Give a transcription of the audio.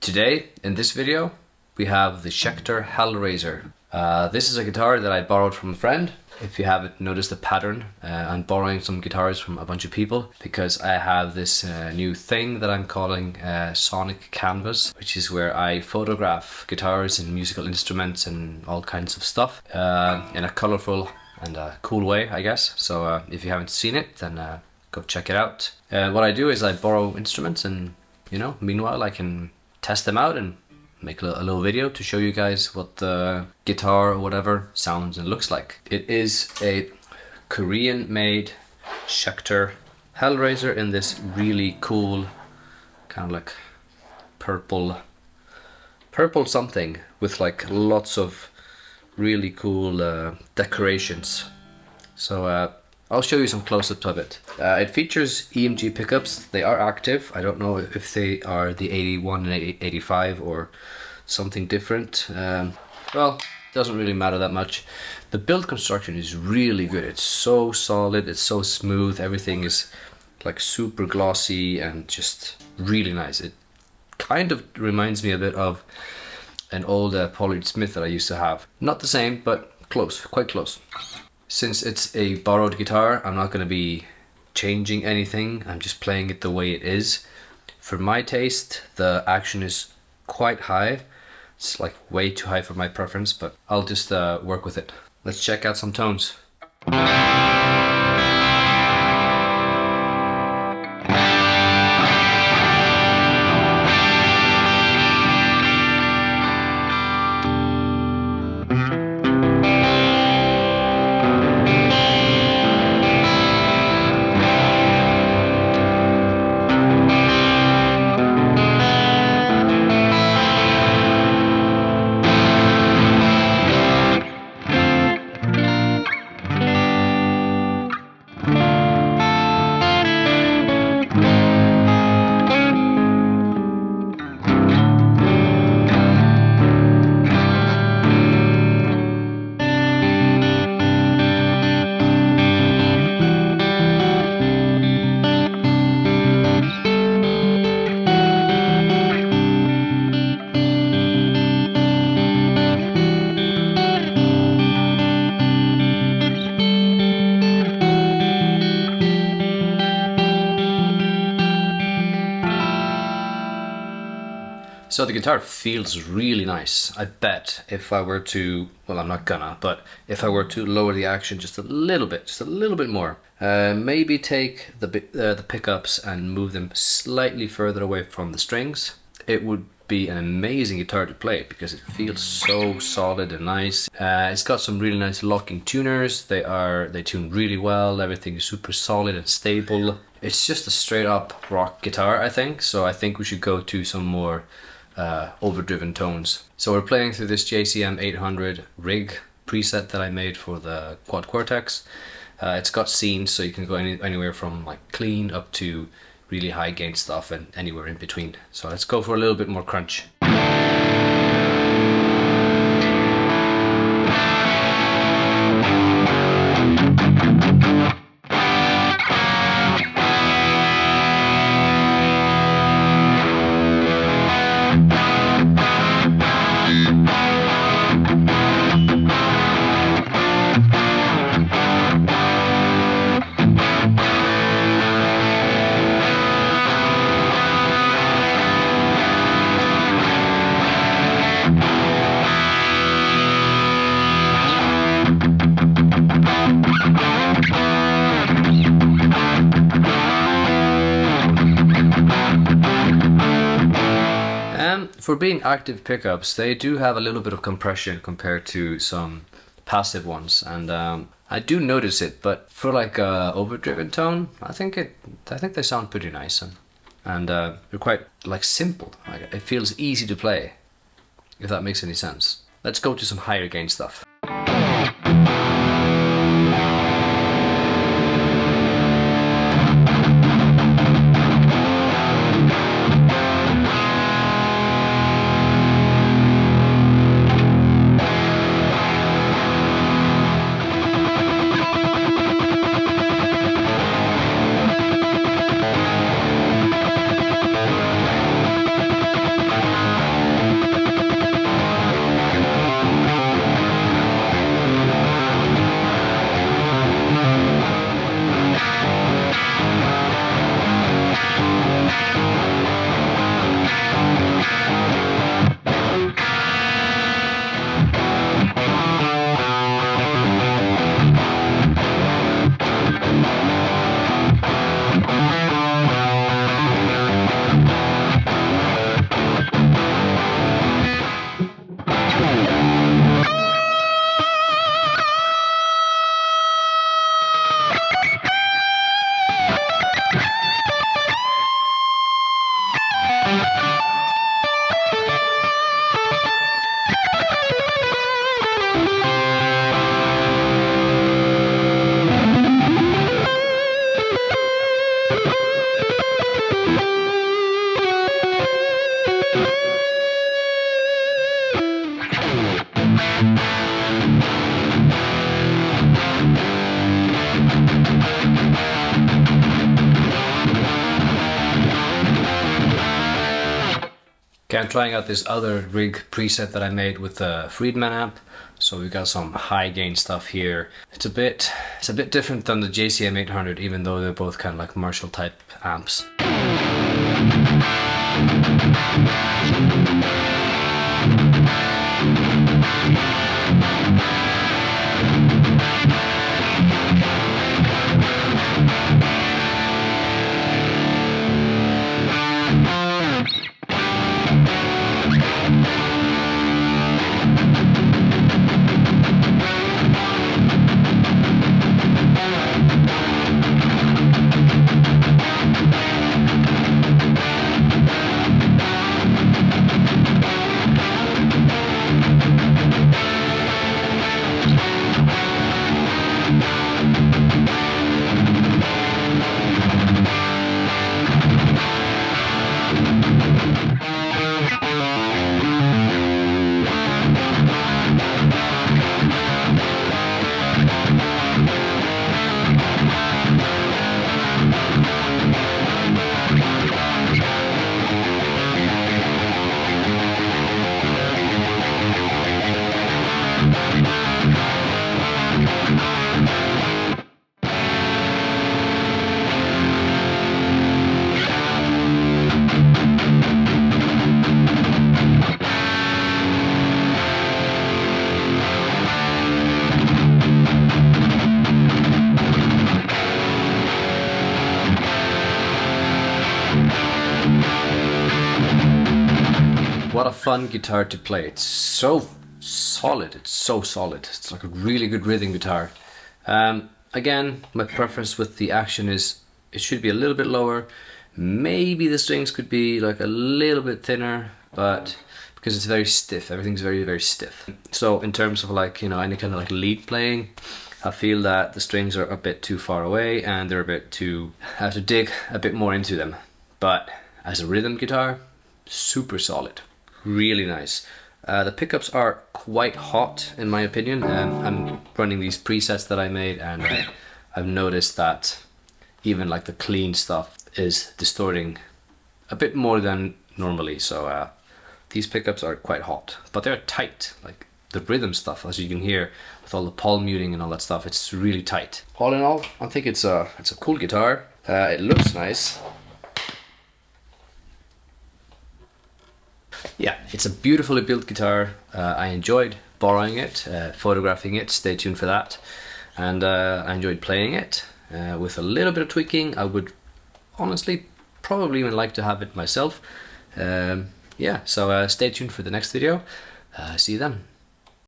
Today, in this video, we have the Schecter Hellraiser. This is a guitar that I borrowed from a friend. If you haven't noticed the pattern, I'm borrowing some guitars from a bunch of people because I have this new thing that I'm calling Sonic Canvas, which is where I photograph guitars and musical instruments and all kinds of stuff in a colorful and cool way, I guess. So if you haven't seen it, then go check it out. What I do is I borrow instruments and, meanwhile I can test them out and make a little video to show you guys what the guitar or whatever sounds and looks like. It is a Korean made Schecter Hellraiser in this really cool kind of like purple something with like lots of really cool decorations. So I'll show you some close-ups of it. It features EMG pickups. They are active. I don't know if they are the 81 and 85 or something different. Well, doesn't really matter that much. The build construction is really good. It's so solid, it's so smooth. Everything is like super glossy and just really nice. It kind of reminds me a bit of an old Pollard Smith that I used to have. Not the same, but close, quite close. Since it's a borrowed guitar, I'm not going to be changing anything. I'm just playing it the way it is. For my taste, the action is quite high. It's like way too high for my preference, but I'll just work with it. Let's check out some tones. So the guitar feels really nice. I bet if I were to, well, I'm not gonna, but if I were to lower the action just a little bit more, maybe take the pickups and move them slightly further away from the strings, it would be an amazing guitar to play because it feels so solid and nice. It's got some really nice locking tuners. They tune really well. Everything is super solid and stable. It's just a straight up rock guitar, I think. So I think we should go to some more overdriven tones. So we're playing through this JCM 800 rig preset that I made for the Quad Cortex. It's got scenes, so you can go anywhere from like clean up to really high gain stuff and anywhere in between. So let's go for a little bit more crunch. For being active pickups, they do have a little bit of compression compared to some passive ones, and I do notice it. But for like a overdriven tone, I think they sound pretty nice, and they're quite like simple. Like, it feels easy to play, if that makes any sense. Let's go to some higher gain stuff. I'm trying out this other rig preset that I made with the Friedman amp. So we've got some high gain stuff here. It's a bit different than the JCM 800, even though they're both kind of like Marshall type amps. What a fun guitar to play. It's so solid. It's so solid. It's like a really good rhythm guitar. Again, my preference with the action is it should be a little bit lower. Maybe the strings could be like a little bit thinner, but because it's very stiff, everything's very, very stiff. So in terms of like, you know, any kind of like lead playing, I feel that the strings are a bit too far away and they're a bit too, I have to dig a bit more into them. But as a rhythm guitar, super solid. Really nice. The pickups are quite hot in my opinion. I'm running these presets that I made, and I've noticed that even like the clean stuff is distorting a bit more than normally. So these pickups are quite hot, but they're tight. Like the rhythm stuff, as you can hear with all the palm muting and all that stuff, it's really tight. All in all, I think it's a cool guitar. It looks nice. Yeah, it's a beautifully built guitar. I enjoyed borrowing it, photographing it, stay tuned for that. And I enjoyed playing it. With a little bit of tweaking, I would honestly probably even like to have it myself. Yeah, so stay tuned for the next video. See you then.